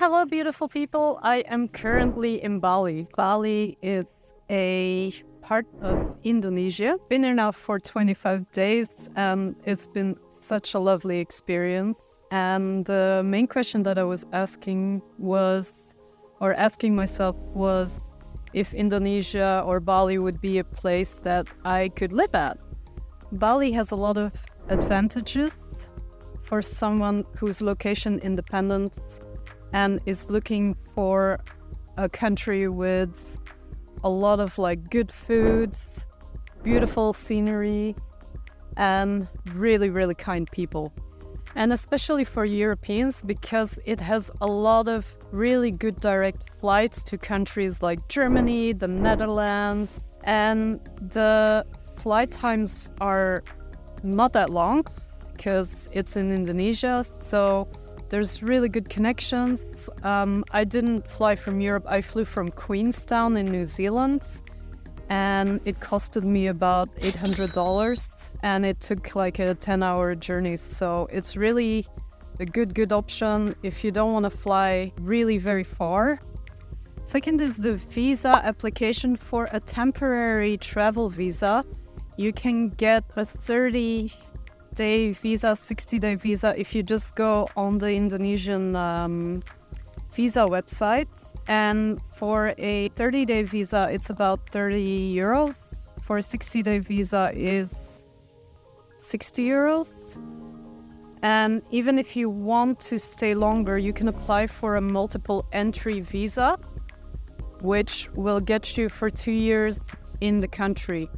Hello, beautiful people. I am currently in Bali. Bali is a part of Indonesia. Been here now for 25 days, and it's been such a lovely experience. And the main question that I was asking myself was if Indonesia or Bali would be a place that I could live at. Bali has a lot of advantages for someone who's location independent and is looking for a country with a lot of good foods, beautiful scenery, and really, really kind people. And especially for Europeans, because it has a lot of really good direct flights to countries like Germany, the Netherlands, and the flight times are not that long because it's in Indonesia, so there's really good connections. I didn't fly from Europe, I flew from Queenstown in New Zealand, and it costed me about $800, and it took like a 10-hour journey, so it's really a good option if you don't want to fly really very far. Second is the visa application. For a temporary travel visa, you can get a 30-day visa, 60-day visa if you just go on the Indonesian visa website. And for a 30-day visa, it's about 30 euros. For a 60-day visa is 60 euros. And even if you want to stay longer, you can apply for a multiple entry visa, which will get you for 2 years in the country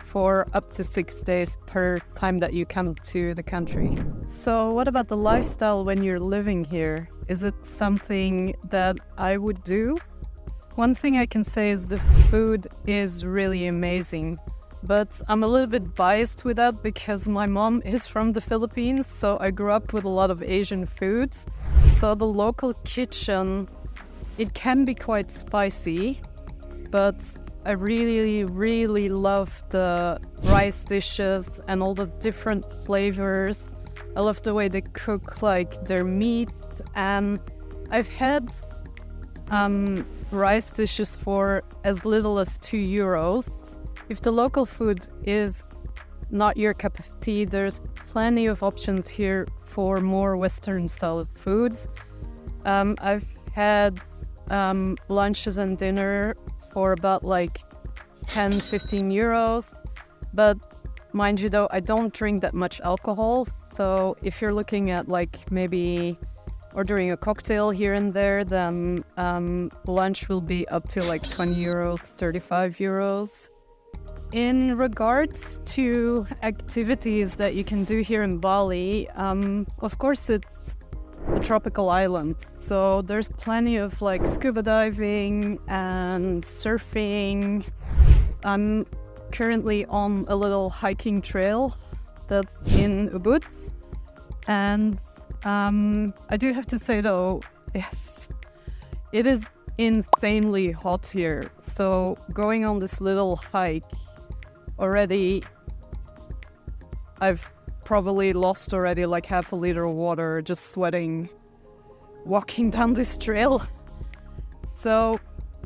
for up to 6 days per time that you come to the country. So what about the lifestyle when you're living here? Is it something that I would do? One thing I can say is the food is really amazing, but I'm a little bit biased with that because my mom is from the Philippines, so I grew up with a lot of Asian food. So the local kitchen, it can be quite spicy, but I really, really love the rice dishes and all the different flavors. I love the way they cook their meats, and I've had rice dishes for as little as 2 euros. If the local food is not your cup of tea, there's plenty of options here for more Western style foods. I've had lunches and dinner for about 10-15 euros, but mind you though, I don't drink that much alcohol, so if you're looking at maybe ordering a cocktail here and there, then lunch will be up to 20 euros, 35 euros. In regards to activities that you can do here in Bali, of course it's a tropical island, so there's plenty of scuba diving and surfing. I'm currently on a little hiking trail that's in Ubud, and I do have to say though, it is insanely hot here, so going on this little hike already, I've probably lost already half a liter of water just sweating walking down this trail. So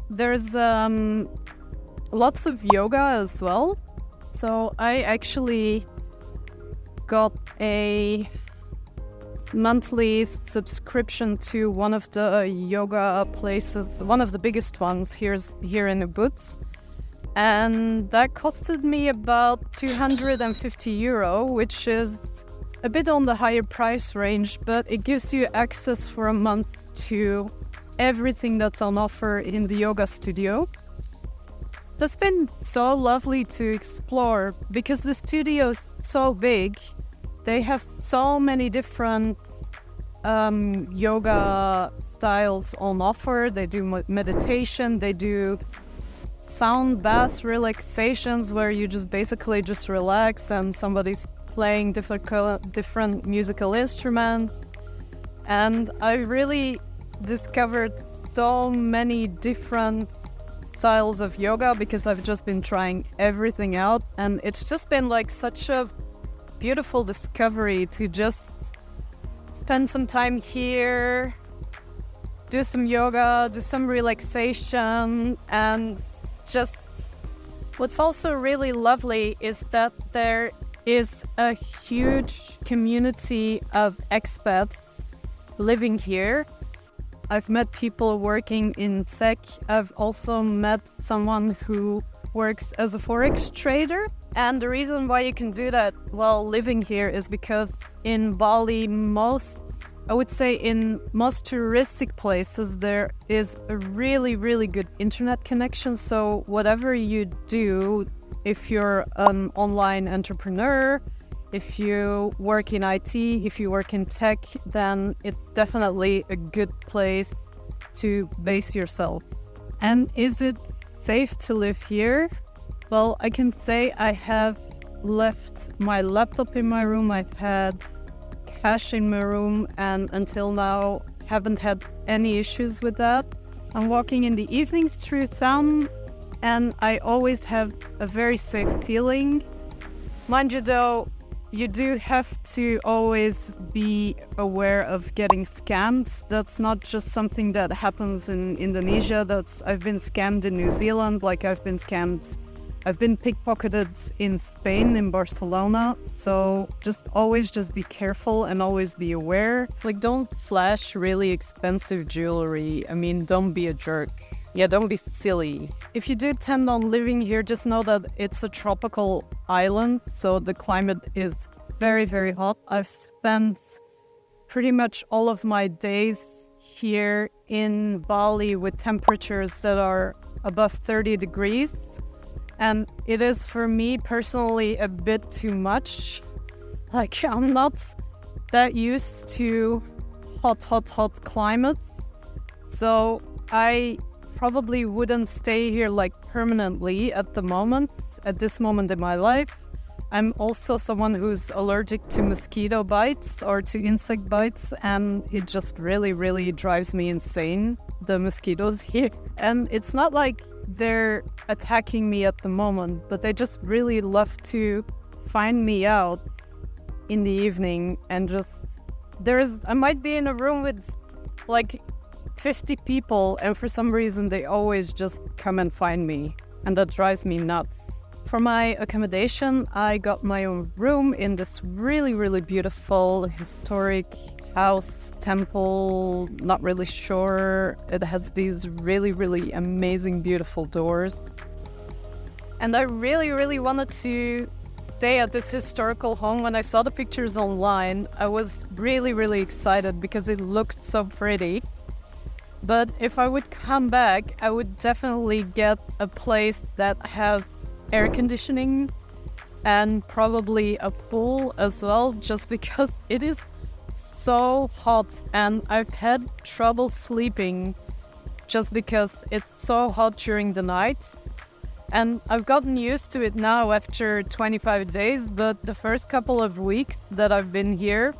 there's lots of yoga as well. So I actually got a monthly subscription to one of the yoga places, one of the biggest ones here in Ubud. And that costed me about 250 euro, which is a bit on the higher price range, but it gives you access for a month to everything that's on offer in the yoga studio. That's been so lovely to explore because the studio is so big. They have so many different yoga styles on offer. They do meditation, they do sound bath relaxations where you just basically just relax and somebody's playing different musical instruments. And I really discovered so many different styles of yoga because I've just been trying everything out, and it's just been such a beautiful discovery to just spend some time here do some yoga, do some relaxation, and just what's also really lovely is that there is a huge community of expats living here. I've met people working in tech. I've also met someone who works as a forex trader. And the reason why you can do that while living here is because in Bali, I would say in most touristic places, there is a really, really good internet connection. So whatever you do, if you're an online entrepreneur, if you work in IT, if you work in tech, then it's definitely a good place to base yourself. And is it safe to live here? Well, I can say I have left my laptop in my room, I've had cash in my room, and until now haven't had any issues with that. I'm walking in the evenings through town and I always have a very safe feeling. Mind you though, you do have to always be aware of getting scammed. That's not just something that happens in Indonesia. I've been scammed in New Zealand, I've been pickpocketed in Spain, in Barcelona. So always be careful and always be aware. Don't flash really expensive jewelry. I mean, don't be a jerk. Yeah, don't be silly. If you do intend on living here, just know that it's a tropical island, so the climate is very, very hot. I've spent pretty much all of my days here in Bali with temperatures that are above 30 degrees. And it is, for me personally, a bit too much. I'm not that used to hot climates. So I probably wouldn't stay here permanently at this moment in my life. I'm also someone who's allergic to mosquito bites or to insect bites, and it just really, really drives me insane, the mosquitoes here. And it's not like they're attacking me at the moment, but they just really love to find me out in the evening and I might be in a room with 50 people, and for some reason they always just come and find me, and that drives me nuts. For my accommodation, I got my own room in this really, really beautiful historic house, temple, not really sure. It has these really, really amazing, beautiful doors. And I really, really wanted to stay at this historical home. When I saw the pictures online, I was really, really excited because it looked so pretty. But if I would come back, I would definitely get a place that has air conditioning and probably a pool as well, just because it is so hot and I've had trouble sleeping just because it's so hot during the night. And I've gotten used to it now after 25 days, but the first couple of weeks that I've been here,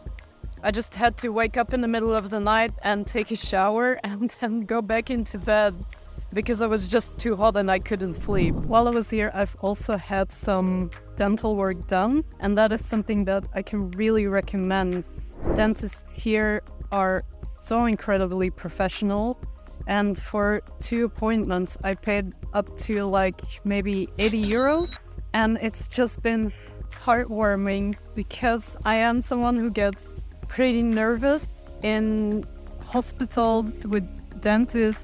I just had to wake up in the middle of the night and take a shower and then go back into bed because I was just too hot and I couldn't sleep. While I was here, I've also had some dental work done, and that is something that I can really recommend. Dentists here are so incredibly professional, and for 2 appointments, I paid up to maybe 80 euros, and it's just been heartwarming because I am someone who gets pretty nervous in hospitals with dentists.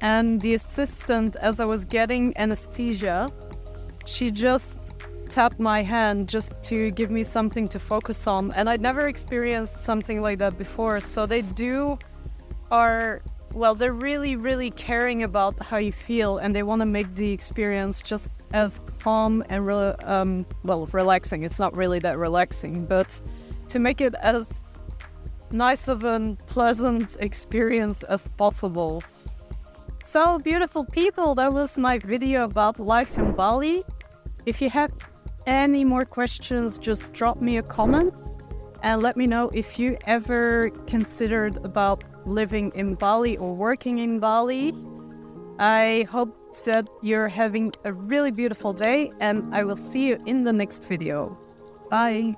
And the assistant, as I was getting anesthesia, she just tapped my hand just to give me something to focus on. And I'd never experienced something like that before. So they're really, really caring about how you feel, and they want to make the experience just as calm and relaxing. It's not really that relaxing, but to make it as nice of a pleasant experience as possible. So beautiful people, that was my video about life in Bali. If you have any more questions, just drop me a comment and let me know if you ever considered about living in Bali or working in Bali. I hope that you're having a really beautiful day, and I will see you in the next video. Bye.